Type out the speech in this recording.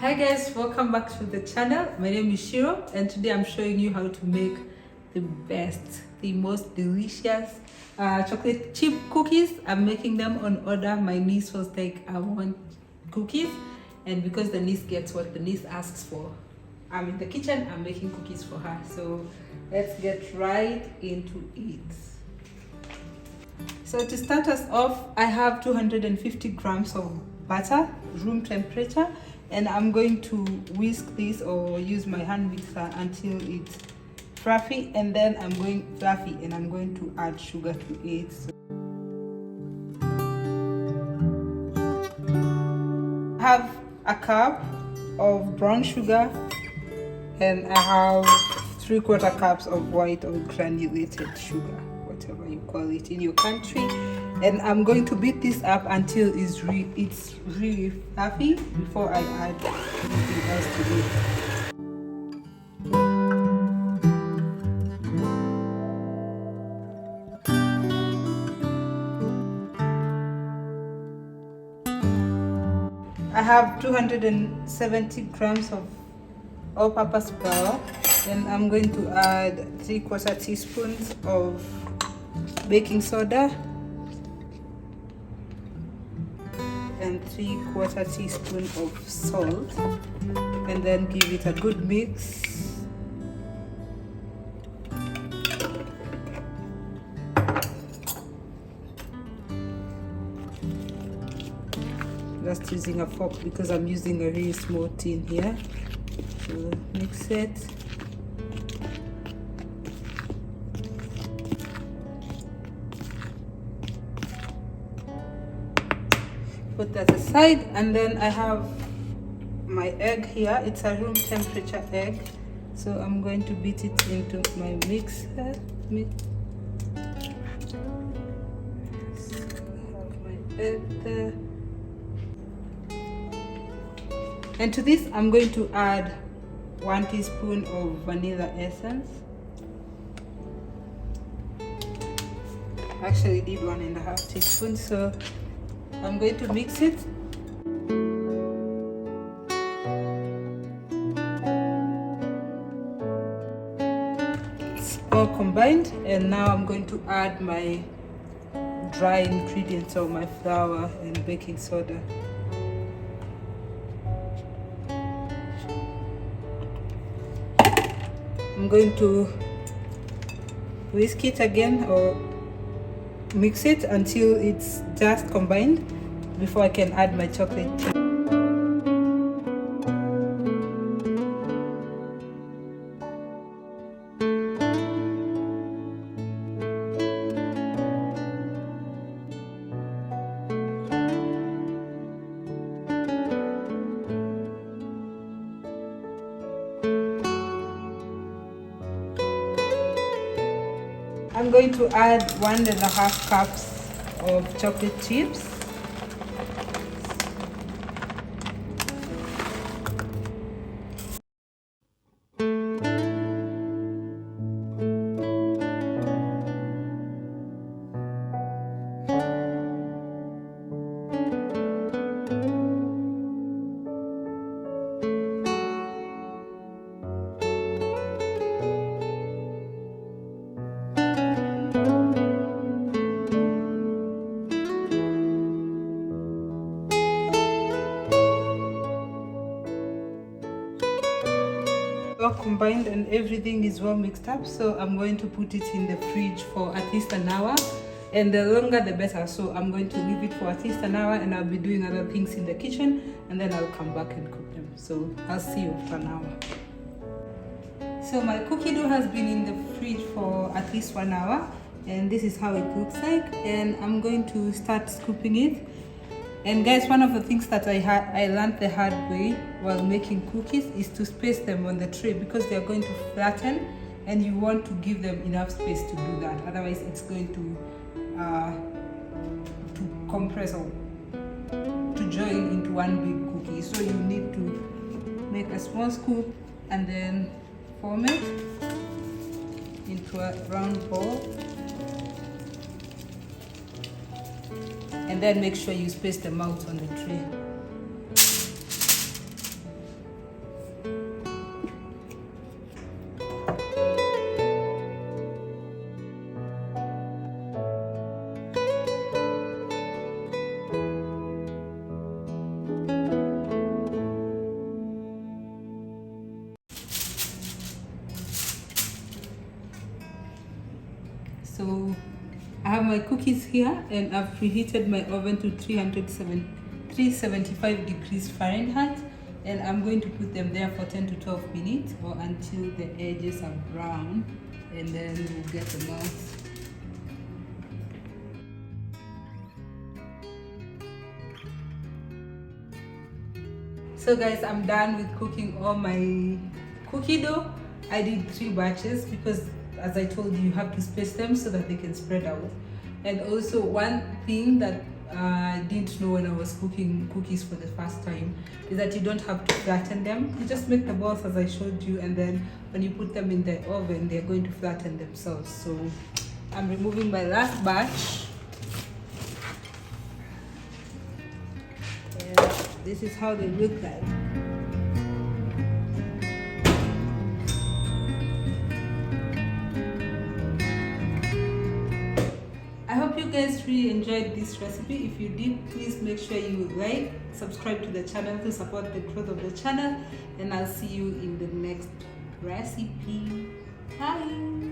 Hi guys, welcome back to the channel. My name is Shiro and today I'm showing you how to make the best, the most delicious chocolate chip cookies. I'm making them on order. My niece was like, I want cookies, and because the niece gets what the niece asks for, I'm in the kitchen, I'm making cookies for her. So let's get right into it. So to start us off, I have 250 grams of butter, room temperature, and I'm going to whisk this or use my hand mixer until it's fluffy, and then I'm going to add sugar to it. So I have a cup of brown sugar and I have 3/4 cups of white or granulated sugar, whatever you call it in your country, and I'm going to beat this up until it's really fluffy before I add anything else to it. I have 270 grams of all-purpose flour, and I'm going to add 3/4 teaspoons of baking soda and 3/4 teaspoon of salt, and then give it a good mix. Just using a fork because I'm using a really small tin here. So mix it. Put that aside, and then I have my egg here. It's a room temperature egg, so I'm going to beat it into my mixer. So I have my egg there. And to this, I'm going to add 1 teaspoon of vanilla essence. I actually did 1.5 teaspoons, so I'm going to mix it. It's all combined, and now I'm going to add my dry ingredients of my flour and baking soda. I'm going to whisk it again or mix it until it's just combined before I can add my chocolate chip. I'm going to add 1.5 cups of chocolate chips. All combined and everything is well mixed up, so I'm going to put it in the fridge for at least an hour, and the longer the better. So I'm going to leave it for at least an hour, and I'll be doing other things in the kitchen, and then I'll come back and cook them. So I'll see you after an hour. So my cookie dough has been in the fridge for at least 1 hour, and this is how it looks like, and I'm going to start scooping it. And guys, one of the things that I learned the hard way while making cookies is to space them on the tray, because they are going to flatten, and you want to give them enough space to do that. Otherwise, it's going to compress or to join into one big cookie. So you need to make a small scoop and then form it into a round ball. And then make sure you space them out on the tray. my cookies here, and I've preheated my oven to 375 degrees Fahrenheit, and I'm going to put them there for 10 to 12 minutes or until the edges are brown, and then we'll get them out. So guys, I'm done with cooking all my cookie dough. I did 3 batches because, as I told you, you have to space them so that they can spread out. And also, one thing that I didn't know when I was cooking cookies for the first time is that you don't have to flatten them. You just make the balls as I showed you, and then when you put them in the oven, they're going to flatten themselves. So I'm removing my last batch. And this is how they look like. I hope you guys really enjoyed this recipe. If you did, please make sure you like, subscribe to the channel to support the growth of the channel, and I'll see you in the next recipe. Bye.